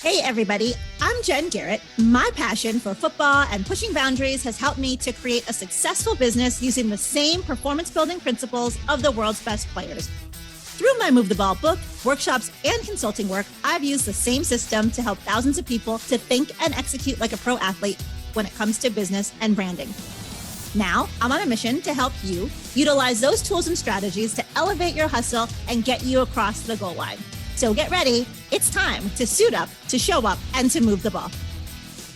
Hey everybody, I'm Jen Garrett. My passion for football and pushing boundaries has helped me to create a successful business using the same performance building principles of the world's best players. Through my Move the Ball book, workshops, and consulting work, I've used the same system to help thousands of people to think and execute like a pro athlete when it comes to business and branding. Now, I'm on a mission to help you utilize those tools and strategies to elevate your hustle and get you across the goal line. So get ready. It's time to suit up, to show up, and to move the ball.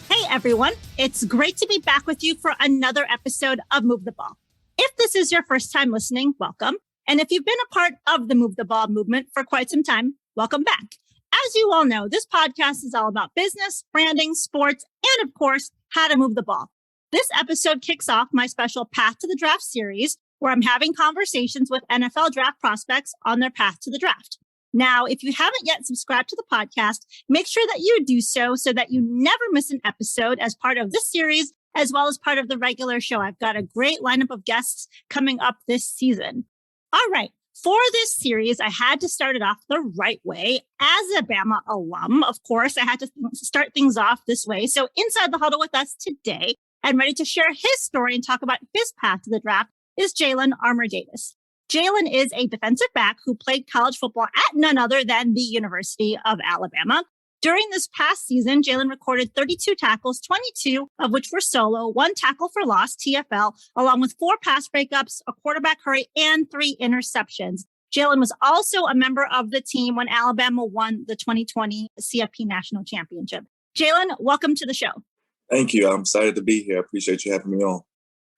Hey, everyone. It's great to be back with you for another episode of Move the Ball. If this is your first time listening, welcome. And if you've been a part of the Move the Ball movement for quite some time, welcome back. As you all know, this podcast is all about business, branding, sports, and of course, how to move the ball. This episode kicks off my special Path to the Draft series, where I'm having conversations with NFL draft prospects on their path to the draft. Now, if you haven't yet subscribed to the podcast, make sure that you do so that you never miss an episode as part of this series, as well as part of the regular show. I've got a great lineup of guests coming up this season. All right. For this series, I had to start it off the right way. As a Bama alum, of course, I had to start things off this way. So inside the huddle with us today and ready to share his story and talk about his path to the draft is Jalyn Armour-Davis. Jalen is a defensive back who played college football at none other than the University of Alabama. During this past season, Jalen recorded 32 tackles, 22 of which were solo, 1 tackle for loss, TFL, along with 4 pass breakups, a quarterback hurry, and 3 interceptions. Jalen was also a member of the team when Alabama won the 2020 CFP National Championship. Jalen, welcome to the show. Thank you. I'm excited to be here. I appreciate you having me on.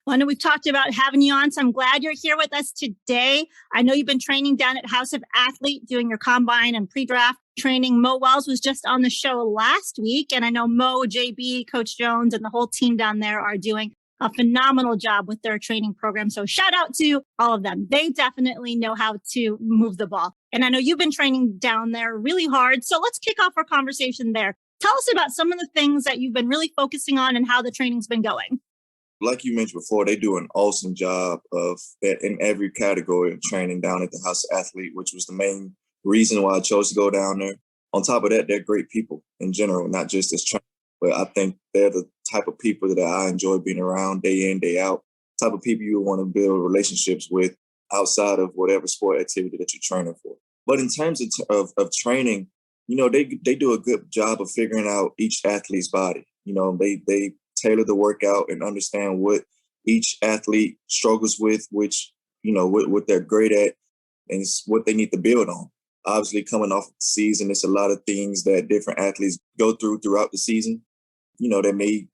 Well, I know we've talked about having you on, so I'm glad you're here with us today. I know you've been training down at House of Athlete, doing your combine and pre-draft training. Mo Wells was just on the show last week, and I know Mo, JB, Coach Jones, and the whole team down there are doing a phenomenal job with their training program. So shout out to all of them. They definitely know how to move the ball. And I know you've been training down there really hard. So let's kick off our conversation there. Tell us about some of the things that you've been really focusing on and how the training's been going. Like you mentioned before, they do an awesome job of that in every category of training down at the House of Athlete, which was the main reason why I chose to go down there. On top of that, they're great people in general, not just as trainers, but I think they're the type of people that I enjoy being around day in, day out, type of people you want to build relationships with outside of whatever sport activity that you're training for. But in terms of training, you know, they do a good job of figuring out each athlete's body. You know, they tailor the workout and understand what each athlete struggles with, which, you know, what they're great at and it's what they need to build on. Obviously, coming off the season, it's a lot of things that different athletes go throughout the season. You know, they may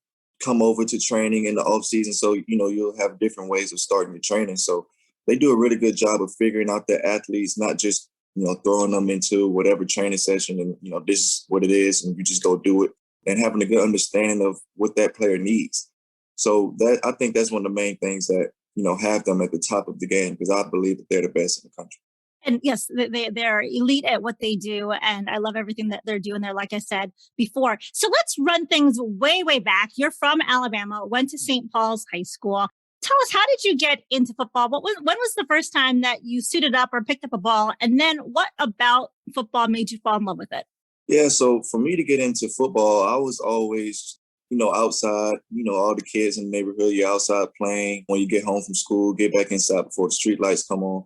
come over to training in the off season. So, you know, you'll have different ways of starting your training. So they do a really good job of figuring out their athletes, not just, you know, throwing them into whatever training session and, you know, this is what it is and you just go do it, and having a good understanding of what that player needs. So that I think that's one of the main things that, you know, have them at the top of the game, because I believe that they're the best in the country. And yes, they're elite at what they do. And I love everything that they're doing there, like I said before. So let's run things way, way back. You're from Alabama, went to St. Paul's High School. Tell us, how did you get into football? When was the first time that you suited up or picked up a ball? And then what about football made you fall in love with it? Yeah, so for me to get into football, I was always, you know, outside, you know, all the kids in the neighborhood, you're outside playing. When you get home from school, get back inside before the street lights come on.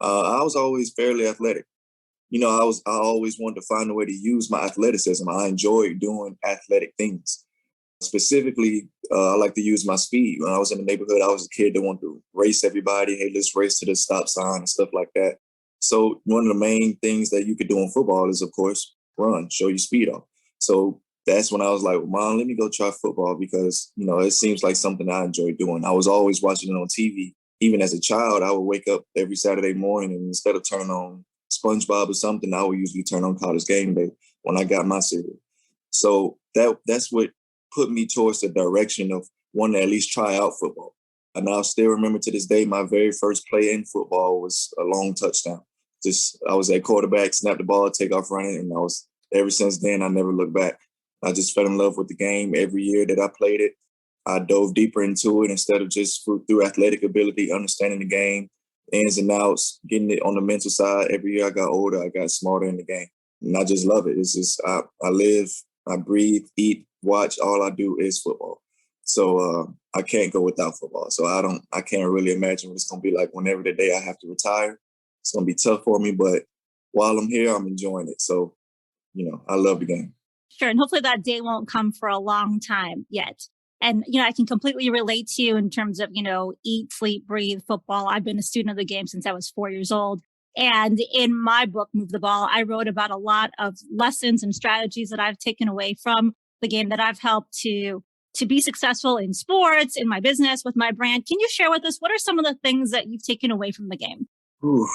I was always fairly athletic. You know, I always wanted to find a way to use my athleticism. I enjoyed doing athletic things. Specifically, I like to use my speed. When I was in the neighborhood, I was a kid that wanted to race everybody. Hey, let's race to the stop sign and stuff like that. So one of the main things that you could do in football is, of course, run, show your speed off. So that's when I was like, well, Mom, let me go try football because, you know, it seems like something I enjoy doing. I was always watching it on TV. Even as a child, I would wake up every Saturday morning and instead of turning on SpongeBob or something, I would usually turn on College Game Day when I got my cereal. So that's what put me towards the direction of wanting to at least try out football. And I still remember to this day, my very first play in football was a long touchdown. I was at quarterback, snapped the ball, take off running, and ever since then, I never looked back. I just fell in love with the game every year that I played it. I dove deeper into it instead of just through athletic ability, understanding the game, ins and outs, getting it on the mental side. Every year I got older, I got smarter in the game. And I just love it. It's just, I live I breathe, eat, watch. All I do is football. So I can't go without football. So I can't really imagine what it's going to be like whenever the day I have to retire. It's going to be tough for me, but while I'm here, I'm enjoying it. So, I love the game. Sure. And hopefully that day won't come for a long time yet. And, I can completely relate to you in terms of, eat, sleep, breathe, football. I've been a student of the game since I was 4 years old. And in my book, Move the Ball, I wrote about a lot of lessons and strategies that I've taken away from the game that I've helped to be successful in sports, in my business, with my brand. Can you share with us, what are some of the things that you've taken away from the game? Ooh.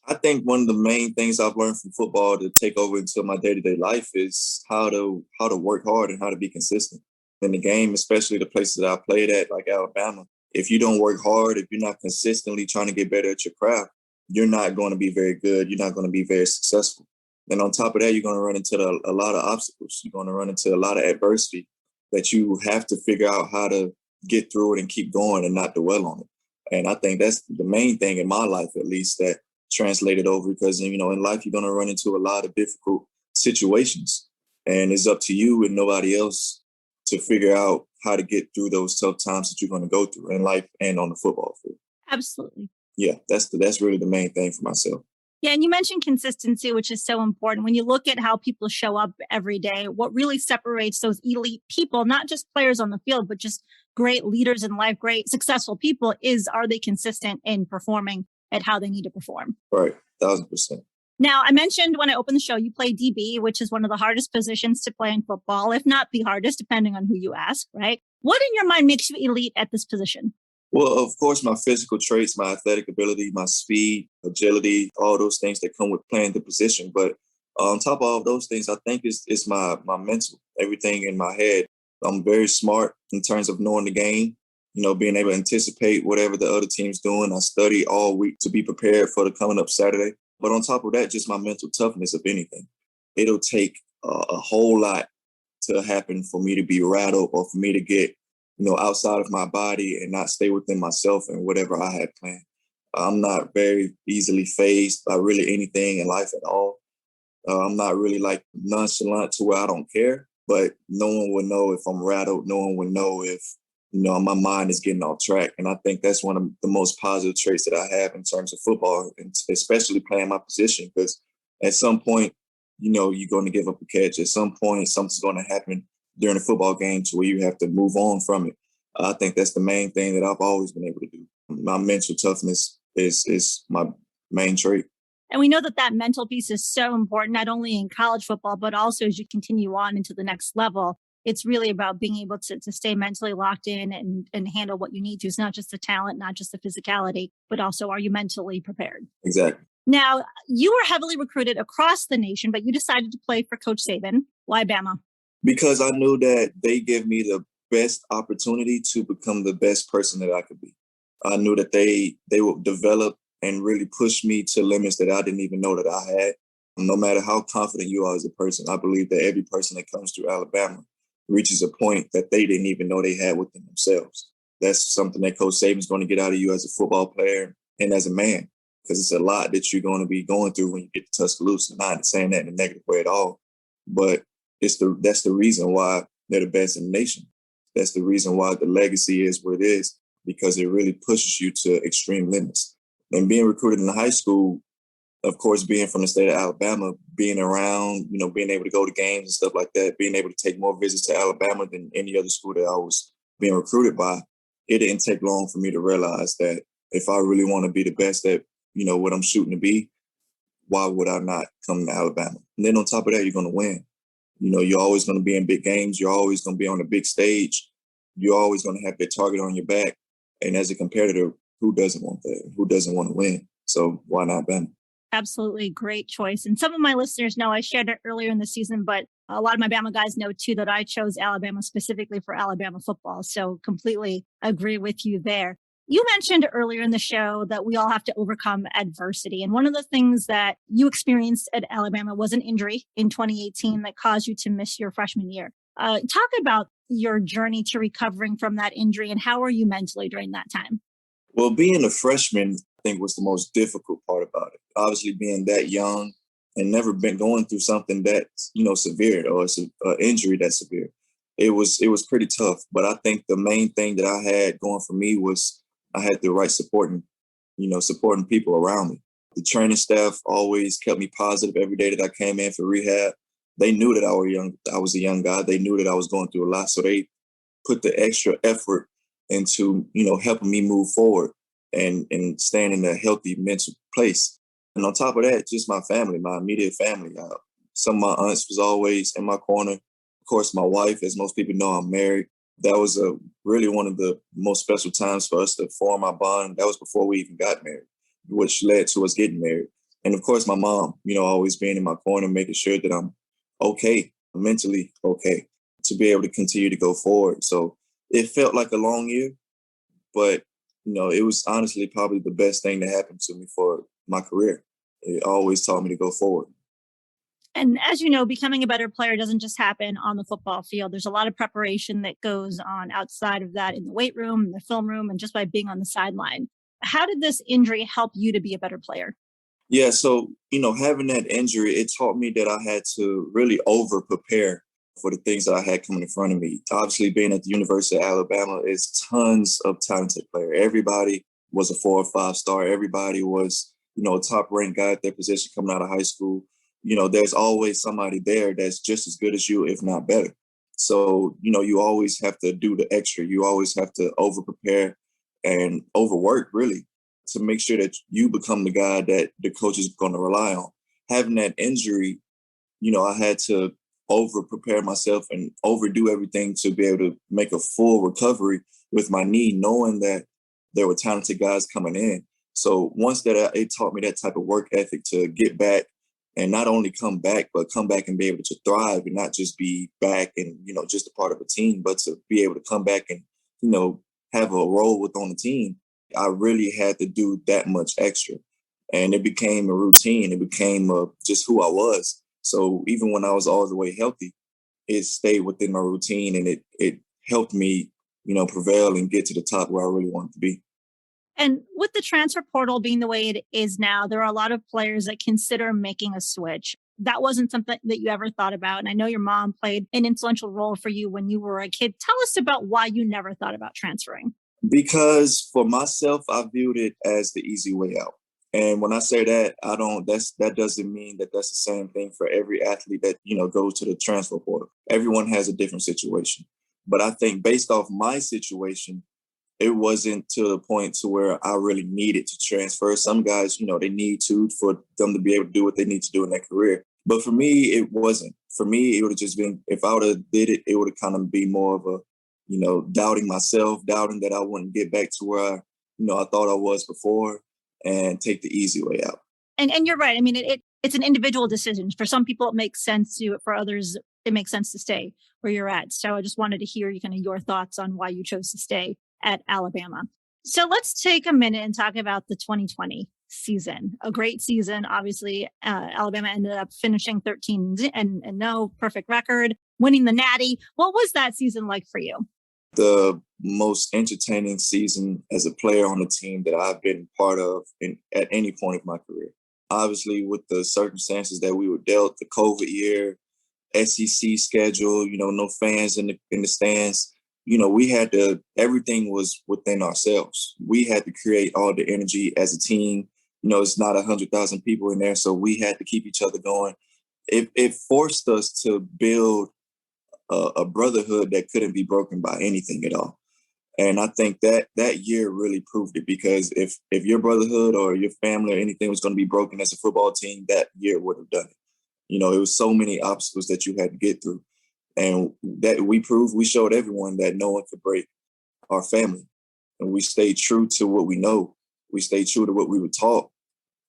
I think one of the main things I've learned from football to take over into my day-to-day life is how to work hard and how to be consistent. In the game, especially the places that I played at, like Alabama, if you don't work hard, if you're not consistently trying to get better at your craft, you're not going to be very good. You're not going to be very successful. And on top of that, you're going to run into a lot of obstacles. You're going to run into a lot of adversity that you have to figure out how to get through it and keep going and not dwell on it. And I think that's the main thing in my life, at least, that translated over, because, in life, you're going to run into a lot of difficult situations, and it's up to you and nobody else to figure out how to get through those tough times that you're going to go through in life and on the football field. Absolutely. Yeah, that's really the main thing for myself. Yeah, and you mentioned consistency, which is so important. When you look at how people show up every day, what really separates those elite people, not just players on the field, but just great leaders in life, great successful people, are they consistent in performing at how they need to perform? Right, 1,000%. Now, I mentioned when I opened the show, you play DB, which is one of the hardest positions to play in football, if not the hardest, depending on who you ask, right? What in your mind makes you elite at this position? Well, of course, my physical traits, my athletic ability, my speed, agility, all those things that come with playing the position. But on top of all those things, I think it's my mental, everything in my head. I'm very smart in terms of knowing the game, being able to anticipate whatever the other team's doing. I study all week to be prepared for the coming up Saturday. But on top of that, just my mental toughness, if anything. It'll take a whole lot to happen for me to be rattled or for me to get outside of my body and not stay within myself and whatever I had planned. I'm not very easily fazed by really anything in life at all. I'm not really like nonchalant to where I don't care, but no one will know if I'm rattled. No one will know if, my mind is getting off track. And I think that's one of the most positive traits that I have in terms of football, and especially playing my position, because at some point, you're going to give up a catch. At some point, something's going to happen during a football game to where you have to move on from it. I think that's the main thing that I've always been able to do. My mental toughness is my main trait. And we know that mental piece is so important, not only in college football, but also as you continue on into the next level. It's really about being able to stay mentally locked in and handle what you need to. It's not just the talent, not just the physicality, but also, are you mentally prepared? Exactly. Now, you were heavily recruited across the nation, but you decided to play for Coach Saban. Why Bama? Because I knew that they give me the best opportunity to become the best person that I could be. I knew that they would develop and really push me to limits that I didn't even know that I had. No matter how confident you are as a person, I believe that every person that comes through Alabama reaches a point that they didn't even know they had within themselves. That's something that Coach Saban's going to get out of you as a football player and as a man, because it's a lot that you're going to be going through when you get to Tuscaloosa. Not saying that in a negative way at all, but that's the reason why they're the best in the nation. That's the reason why the legacy is what it is, because it really pushes you to extreme limits. And being recruited in high school, of course, being from the state of Alabama, being around, being able to go to games and stuff like that, being able to take more visits to Alabama than any other school that I was being recruited by, it didn't take long for me to realize that if I really want to be the best at, what I'm shooting to be, why would I not come to Alabama? And then on top of that, you're going to win. You're always going to be in big games. You're always going to be on the big stage. You're always going to have that target on your back. And as a competitor, who doesn't want that? Who doesn't want to win? So why not Bama? Absolutely great choice. And some of my listeners know I shared it earlier in the season, but a lot of my Bama guys know too that I chose Alabama specifically for Alabama football. So completely agree with you there. You mentioned earlier in the show that we all have to overcome adversity. And one of the things that you experienced at Alabama was an injury in 2018 that caused you to miss your freshman year. Talk about your journey to recovering from that injury and how were you mentally during that time? Well, being a freshman, I think, was the most difficult part about it. Obviously, being that young, and never been going through something that's, severe or injury that's severe. It was pretty tough. But I think the main thing that I had going for me was I had the right supporting people around me. The training staff always kept me positive every day that I came in for rehab. They knew that I was a young guy. They knew that I was going through a lot. So they put the extra effort into, helping me move forward and staying in a healthy mental place. And on top of that, just my family, my immediate family. Some of my aunts was always in my corner. Of course, my wife, as most people know, I'm married. That was really one of the most special times for us to form our bond. That was before we even got married, which led to us getting married. And of course, my mom, always being in my corner, making sure that I'm okay, mentally okay, to be able to continue to go forward. So it felt like a long year, but, it was honestly probably the best thing that happened to me for my career. It always taught me to go forward. And as you know, becoming a better player doesn't just happen on the football field. There's a lot of preparation that goes on outside of that in the weight room, in the film room, and just by being on the sideline. How did this injury help you to be a better player? Yeah, so, having that injury, it taught me that I had to really over prepare for the things that I had coming in front of me. Obviously, being at the University of Alabama is tons of talented players. Everybody was a 4 or 5 star. Everybody was, a top ranked guy at their position coming out of high school. There's always somebody there that's just as good as you, if not better. So, you always have to do the extra. You always have to over prepare and overwork, really, to make sure that you become the guy that the coach is going to rely on. Having that injury, I had to over prepare myself and overdo everything to be able to make a full recovery with my knee, knowing that there were talented guys coming in. So once that, it taught me that type of work ethic to get back and not only come back, but come back and be able to thrive and not just be back and, just a part of a team, but to be able to come back and, have a role within the team. I really had to do that much extra. And it became a routine. It became just who I was. So even when I was all the way healthy, it stayed within my routine and it helped me, prevail and get to the top where I really wanted to be. And with the transfer portal being the way it is now, there are a lot of players that consider making a switch. That wasn't something that you ever thought about. And I know your mom played an influential role for you when you were a kid. Tell us about why you never thought about transferring. Because for myself, I viewed it as the easy way out. And when I say that, that doesn't mean that that's the same thing for every athlete that, goes to the transfer portal. Everyone has a different situation. But I think based off my situation, it wasn't to the point to where I really needed to transfer. Some guys, they need to for them to be able to do what they need to do in their career. But for me, it wasn't. For me, it would have just been, if I would have did it, it would have kind of been more of a, doubting myself, doubting that I wouldn't get back to where I thought I was before and take the easy way out. And you're right. I mean, it's an individual decision. For some people, it makes sense to. For others, it makes sense to stay where you're at. So I just wanted to hear kind of your thoughts on why you chose to stay at Alabama. So let's take a minute and talk about the 2020 season. A great season. Obviously, Alabama ended up finishing 13 and no perfect record, winning the Natty. What was that season like for you? The most entertaining season as a player on the team that I've been part of at any point of my career. Obviously, with the circumstances that we were dealt, the COVID year, SEC schedule, no fans in the stands. We had to, everything was within ourselves. We had to create all the energy as a team. It's not 100,000 people in there, so we had to keep each other going. It forced us to build a brotherhood that couldn't be broken by anything at all. And I think that year really proved it, because if your brotherhood or your family or anything was going to be broken as a football team, that year would have done it. It was so many obstacles that you had to get through. And that we showed everyone that no one could break our family. And we stayed true to what we know. We stayed true to what we were taught.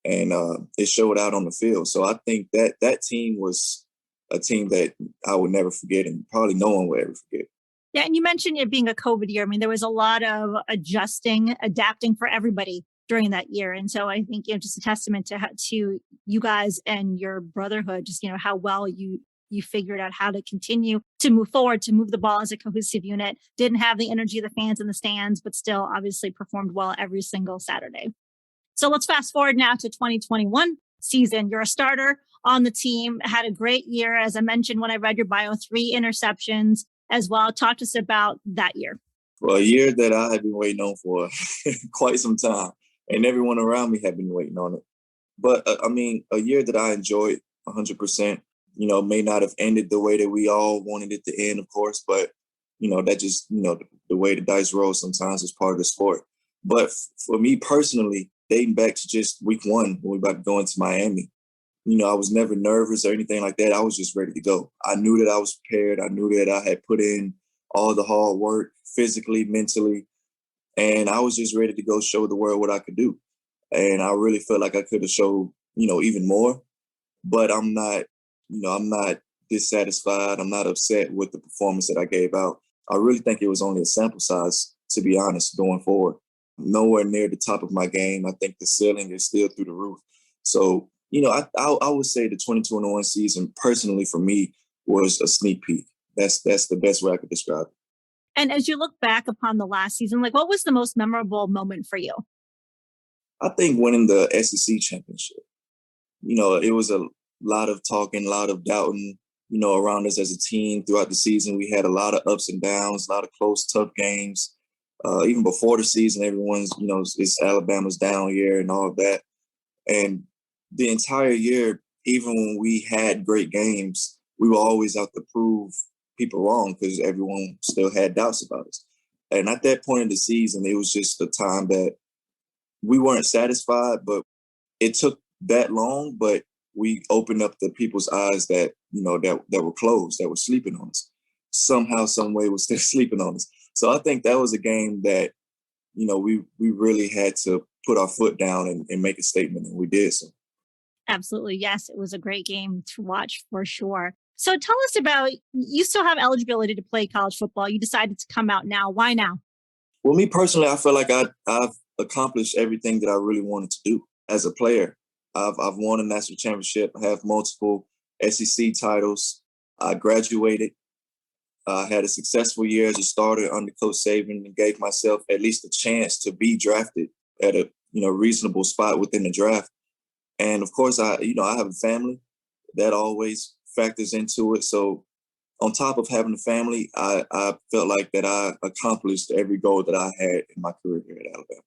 And it showed out on the field. So I think that team was a team that I would never forget, and probably no one will ever forget. Yeah, and you mentioned it being a COVID year. I mean, there was a lot of adapting for everybody during that year. And so I think, just a testament to you guys and your brotherhood, just, how well you figured out how to continue to move forward, to move the ball as a cohesive unit, didn't have the energy of the fans in the stands, but still obviously performed well every single Saturday. So let's fast forward now to 2021 season. You're a starter on the team, had a great year. As I mentioned, when I read your bio, 3 interceptions as well. Talk to us about that year. Well, a year that I have been waiting on for quite some time, and everyone around me had been waiting on it. But I mean, a year that I enjoyed 100%, may not have ended the way that we all wanted it to end, of course, but, that just, the way the dice roll sometimes is part of the sport. But for me personally, dating back to just week 1, when we were about to go into Miami, I was never nervous or anything like that. I was just ready to go. I knew that I was prepared. I knew that I had put in all the hard work physically, mentally, and I was just ready to go show the world what I could do. And I really felt like I could have showed, even more. But I'm not dissatisfied. I'm not upset with the performance that I gave out. I really think it was only a sample size, to be honest, going forward. Nowhere near the top of my game. I think the ceiling is still through the roof. So, I would say the 2021 season, personally for me, was a sneak peek. That's the best way I could describe it. And as you look back upon the last season, what was the most memorable moment for you? I think winning the SEC championship. It was a lot of talking, a lot of doubting, around us as a team throughout the season. We had a lot of ups and downs, a lot of close, tough games. Even before the season, everyone's, it's Alabama's down year and all of that. And the entire year, even when we had great games, we were always out to prove people wrong because everyone still had doubts about us. And at that point in the season, it was just a time that we weren't satisfied, but it took that long, but we opened up the people's eyes that, that were closed, that were sleeping on us. Somehow, some way was still sleeping on us. So I think that was a game that, we really had to put our foot down and make a statement, and we did so. Absolutely. Yes, it was a great game to watch for sure. So tell us about, you still have eligibility to play college football. You decided to come out now. Why now? Well, me personally, I feel like I've accomplished everything that I really wanted to do as a player. I've won a national championship. I have multiple SEC titles. I graduated. I had a successful year as a starter under Coach Saban and gave myself at least a chance to be drafted at a reasonable spot within the draft. And of course, I have a family that always factors into it. So on top of having a family, I felt like that I accomplished every goal that I had in my career here at Alabama.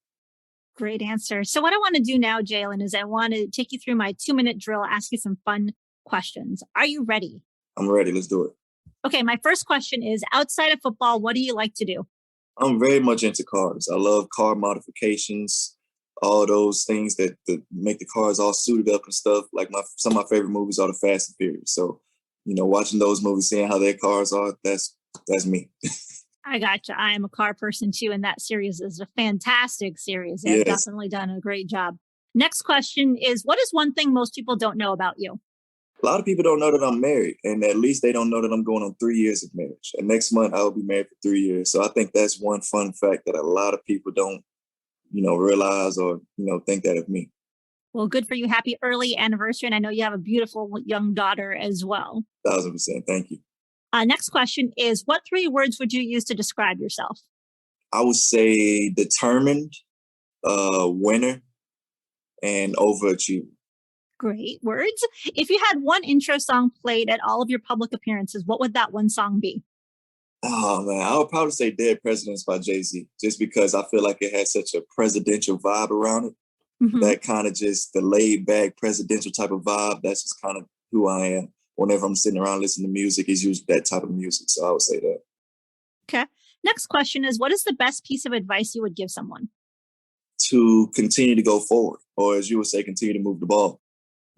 Great answer. So what I want to do now, Jalen, is I want to take you through my 2-minute drill, ask you some fun questions. Are you ready? I'm ready. Let's do it. Okay, my first question is, outside of football, what do you like to do? I'm very much into cars. I love car modifications, all those things that make the cars all suited up and stuff. Like some of my favorite movies are the Fast and Furious. So, watching those movies, seeing how their cars are, that's me. I gotcha. I am a car person too, and that series is a fantastic series. They've definitely done a great job. Next question is, what is one thing most people don't know about you? A lot of people don't know that I'm married, and at least they don't know that I'm going on 3 years of marriage. And next month, I will be married for 3 years. So I think that's one fun fact that a lot of people don't, realize or, think that of me. Well, good for you. Happy early anniversary. And I know you have a beautiful young daughter as well. 1,000%. Thank you. Next question is, what 3 words would you use to describe yourself? I would say determined, winner, and overachiever. Great words. If you had one intro song played at all of your public appearances, what would that one song be? Oh, man, I would probably say Dead Presidents by Jay-Z, just because I feel like it has such a presidential vibe around it. Mm-hmm. That kind of just the laid back presidential type of vibe. That's just kind of who I am. Whenever I'm sitting around listening to music, it's usually that type of music. So I would say that. Okay. Next question is, what is the best piece of advice you would give someone? To continue to go forward, or as you would say, continue to move the ball.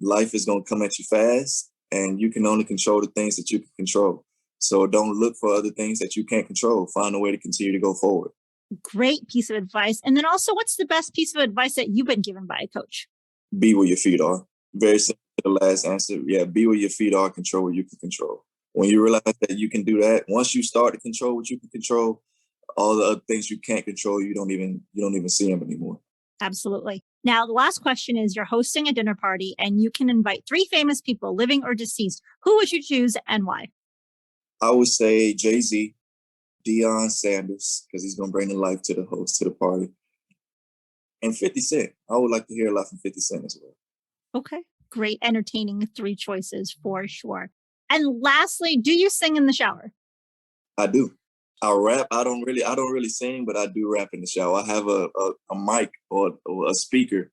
Life is going to come at you fast, and you can only control the things that you can control. So don't look for other things that you can't control. Find a way to continue to go forward. Great piece of advice. And then also, what's the best piece of advice that you've been given by a coach? Be where your feet are. Very simple to the last answer. Yeah, be where your feet are, control what you can control. When you realize that you can do that, once you start to control what you can control, all the other things you can't control, you don't even see them anymore. Absolutely. Now, the last question is, you're hosting a dinner party and you can invite 3 famous people, living or deceased. Who would you choose and why? I would say Jay-Z, Deion Sanders, because he's going to bring the life to the party. And 50 Cent. I would like to hear a lot from 50 Cent as well. Okay. Great, entertaining 3 choices for sure. And lastly, do you sing in the shower? I do. I rap. I don't really sing, but I do rap in the shower. I have a mic or a speaker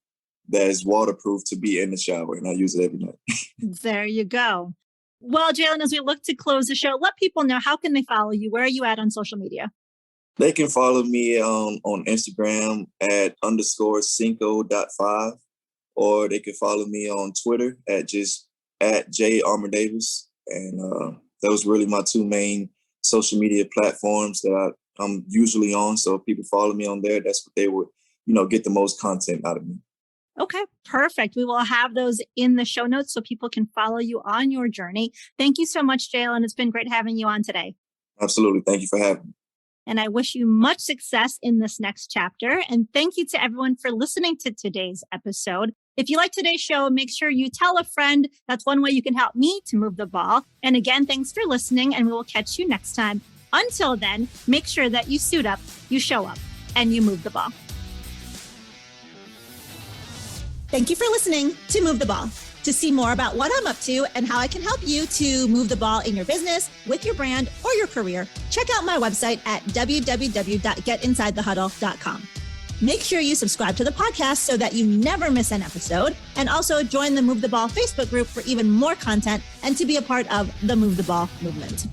that is waterproof to be in the shower, and I use it every night. There you go. Well, Jalen, as we look to close the show, let people know, how can they follow you? Where are you at on social media? They can follow me on Instagram at _Cinco.5, or they can follow me on Twitter at J Armour-Davis. And those really my 2 main social media platforms that I'm usually on. So if people follow me on there, that's what they would, get the most content out of me. Okay, perfect. We will have those in the show notes so people can follow you on your journey. Thank you so much, Jalen. It's been great having you on today. Absolutely. Thank you for having me. And I wish you much success in this next chapter. And thank you to everyone for listening to today's episode. If you like today's show, make sure you tell a friend. That's one way you can help me to move the ball. And again, thanks for listening, and we will catch you next time. Until then, make sure that you suit up, you show up, and you move the ball. Thank you for listening to Move the Ball. To see more about what I'm up to and how I can help you to move the ball in your business, with your brand, or your career, check out my website at www.getinsidethehuddle.com. Make sure you subscribe to the podcast so that you never miss an episode, and also join the Move the Ball Facebook group for even more content and to be a part of the Move the Ball movement.